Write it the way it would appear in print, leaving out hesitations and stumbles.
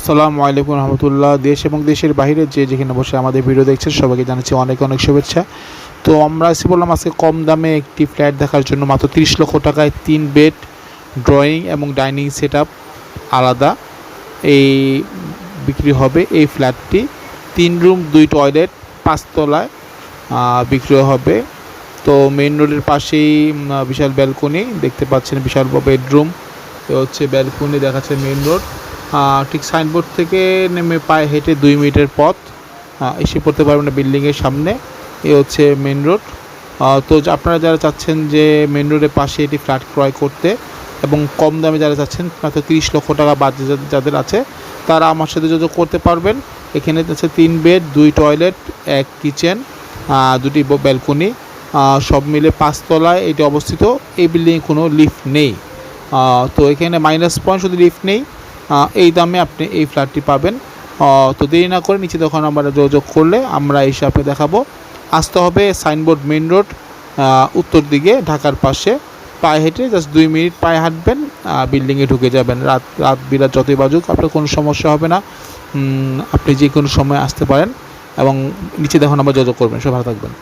আসসালামু আলাইকুম রহমতুল্লাহ। দেশ এবং দেশের বাইরে যে যেখানে বসে আমাদের ভিডিও দেখছেন সবাইকে জানাচ্ছি অনেক অনেক শুভেচ্ছা। তো আমরা এসে বললাম আজকে কম দামে একটি ফ্ল্যাট দেখার জন্য। মাত্র 30 লক্ষ টাকায় 3 বেড, ড্রয়িং এবং ডাইনিং সেট আপ আলাদা এই বিক্রি হবে। এই ফ্ল্যাটটি 3 রুম 2 টয়লেট 5 তলায় বিক্রি হবে। তো মেইন রোডের পাশেই বিশাল ব্যালকনি দেখতে পাচ্ছেন, বিশাল বেডরুম, এ হচ্ছে ব্যালকনি দেখাচ্ছে মেইন রোড। ঠিক সাইনবোর্ড থেকে নেমে পায়ে হেঁটে 2 মিনিটের পথ এসে পড়তে পারবেন বিল্ডিংয়ের সামনে। এ হচ্ছে মেন রোড। তো আপনারা যারা চাচ্ছেন যে মেন রোডের পাশে এটি ফ্ল্যাট ক্রয় করতে এবং কম দামে যারা চাচ্ছেন, মাত্র 30 লক্ষ টাকা বাজেট যাদের আছে তারা আমার সাথে যোগাযোগ করতে পারবেন। এখানে আছে 3 বেড 2 টয়লেট 1 কিচেন 2টি ব্যালকনি, সব মিলে 5 তলায় এটি অবস্থিত। এই বিল্ডিংয়ে কোনো লিফট নেই। তো এখানে মাইনাস পয়েন্ট, শুধু লিফট নেই। এই দামে আপনি এই ফ্ল্যাটটি পাবেন। তো দেরি না করে নিচে তখন আমরা যোগাযোগ করলে আমরা এসে আপনি দেখাবো। আসতে হবে সাইনবোর্ড মেন রোড, উত্তর দিকে ঢাকার পাশে। পায়ে হেঁটে জাস্ট 2 মিনিট পায়ে হাঁটবেন, বিল্ডিংয়ে ঢুকে যাবেন। রাত বিরাত যতই বাজুক আপনার কোনো সমস্যা হবে না। আপনি যে কোনো সময় আসতে পারেন এবং নিচে তখন আমরা যোগাযোগ করবেন। সব ভালো থাকবেন।